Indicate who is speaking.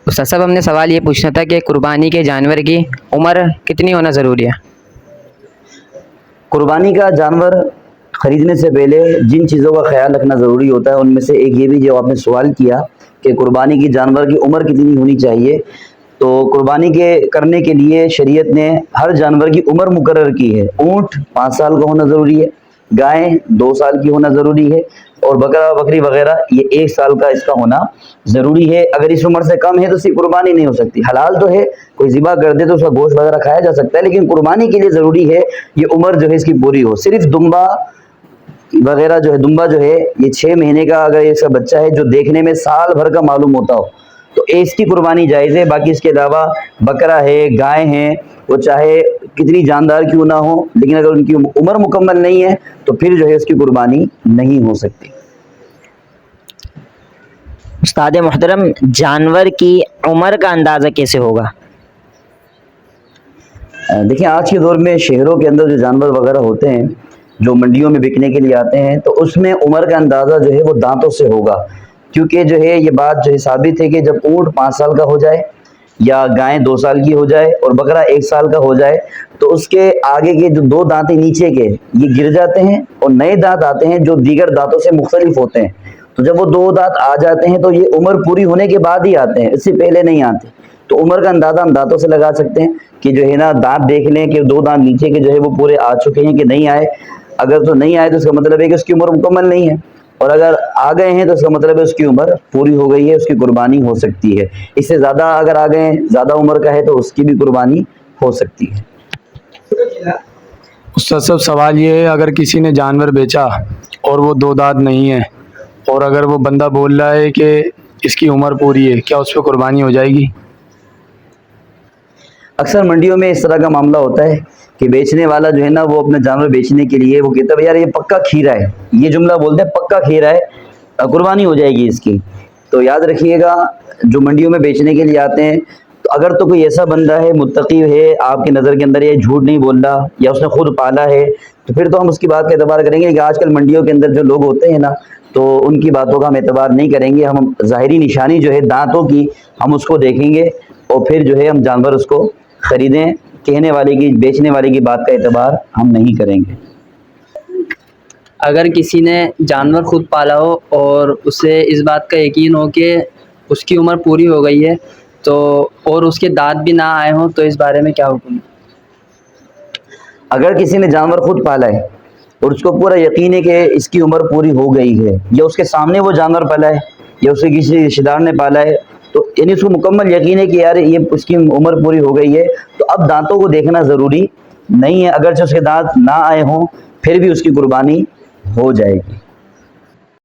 Speaker 1: استاد صاحب ہم نے سوال یہ پوچھنا تھا کہ قربانی کے جانور کی عمر کتنی ہونا ضروری ہے؟
Speaker 2: قربانی کا جانور خریدنے سے پہلے جن چیزوں کا خیال رکھنا ضروری ہوتا ہے ان میں سے ایک یہ بھی جو آپ نے سوال کیا کہ قربانی کی جانور کی عمر کتنی ہونی چاہیے، تو قربانی کے کرنے کے لیے شریعت نے ہر جانور کی عمر مقرر کی ہے۔ اونٹ 5 سال کا ہونا ضروری ہے، گائے 2 سال کی ہونا ضروری ہے، اور بکرا بکری وغیرہ یہ 1 سال کا اس کا ہونا ضروری ہے۔ اگر اس عمر سے کم ہے تو اس کی قربانی نہیں ہو سکتی۔ حلال تو ہے، کوئی ذبح کر دے تو اس کا گوشت وغیرہ کھایا جا سکتا ہے، لیکن قربانی کے لیے ضروری ہے یہ عمر جو ہے اس کی پوری ہو۔ صرف دمبا وغیرہ جو ہے، دمبا جو ہے یہ 6 مہینے کا اگر اس کا بچہ ہے جو دیکھنے میں سال بھر کا معلوم ہوتا ہو تو اس کی قربانی جائز ہے۔ باقی اس کے علاوہ بکرا ہے، گائے ہیں، وہ چاہے کتنی جاندار کیوں نہ ہو، لیکن اگر ان کی عمر مکمل نہیں ہے تو پھر جو ہے اس کی قربانی نہیں ہو سکتی۔
Speaker 3: استاد محترم، جانور کی عمر کا اندازہ کیسے ہوگا؟
Speaker 2: دیکھیں آج کے دور میں شہروں کے اندر جو جانور وغیرہ ہوتے ہیں جو منڈیوں میں بکنے کے لیے آتے ہیں تو اس میں عمر کا اندازہ جو ہے وہ دانتوں سے ہوگا، کیونکہ جو ہے یہ بات جو ہے ثابت ہے کہ جب اونٹ 5 سال کا ہو جائے یا گائیں 2 سال کی ہو جائے اور بکرا 1 سال کا ہو جائے تو اس کے آگے کے جو 2 دانتیں نیچے کے یہ گر جاتے ہیں اور نئے دانت آتے ہیں جو دیگر دانتوں سے مختلف ہوتے ہیں۔ تو جب وہ 2 دانت آ جاتے ہیں تو یہ عمر پوری ہونے کے بعد ہی آتے ہیں، اس سے پہلے نہیں آتے۔ تو عمر کا اندازہ ہم دانتوں سے لگا سکتے ہیں کہ جو ہے نا دانت دیکھ لیں کہ 2 دانت نیچے کے جو ہے وہ پورے آ چکے ہیں کہ نہیں آئے۔ اگر تو نہیں آئے تو اس کا مطلب ہے کہ اس کی عمر مکمل نہیں ہے، اور اگر آ گئے ہیں تو اس کا مطلب ہے اس کی عمر پوری ہو گئی ہے، اس کی قربانی ہو سکتی ہے۔ اس سے زیادہ اگر آ گئے ہیں، زیادہ عمر کا ہے تو اس کی بھی قربانی ہو سکتی ہے۔
Speaker 4: استاد صاحب سوال یہ ہے، اگر کسی نے جانور بیچا اور وہ 2 دانت نہیں ہے اور اگر وہ بندہ بول رہا ہے کہ اس کی عمر پوری ہے، کیا اس پہ قربانی ہو جائے گی؟
Speaker 2: اکثر منڈیوں میں اس طرح کا معاملہ ہوتا ہے کہ بیچنے والا جو ہے نا وہ اپنا جانور بیچنے کے لیے وہ کہتا ہے یار یہ پکا کھیرا ہے، یہ جملہ بولتے ہیں پکا کھیرا ہے، قربانی ہو جائے گی اس کی۔ تو یاد رکھیے گا جو منڈیوں میں بیچنے کے لیے آتے ہیں تو اگر تو کوئی ایسا بندہ ہے متقی ہے آپ کی نظر کے اندر، یہ جھوٹ نہیں بول رہا یا اس نے خود پالا ہے، تو پھر تو ہم اس کی بات کا اعتبار کریں گے کہ آج کل منڈیوں کے اندر جو لوگ ہوتے ہیں نا تو ان کی باتوں کا ہم اعتبار نہیں کریں گے۔ ہم ظاہری نشانی جو ہے دانتوں کی ہم اس کو دیکھیں گے اور پھر جو ہے ہم جانور اس کو خریدیں، کہنے والے کی بیچنے والے کی بات کا اعتبار ہم نہیں کریں گے۔
Speaker 1: اگر کسی نے جانور خود پالا ہو اور اسے اس بات کا یقین ہو کہ اس کی عمر پوری ہو گئی ہے تو اور اس کے دانت بھی نہ آئے ہوں تو اس بارے میں کیا حکم ہے؟
Speaker 2: اگر کسی نے جانور خود پالا ہے اور اس کو پورا یقین ہے کہ اس کی عمر پوری ہو گئی ہے، یا اس کے سامنے وہ جانور پالا ہے یا اسے کسی رشتہ دار نے پالا ہے، تو یعنی اس کو مکمل یقین ہے کہ یار یہ اس کی عمر پوری ہو گئی ہے، تو اب دانتوں کو دیکھنا ضروری نہیں ہے۔ اگرچہ اس کے دانت نہ آئے ہوں پھر بھی اس کی قربانی ہو جائے گی۔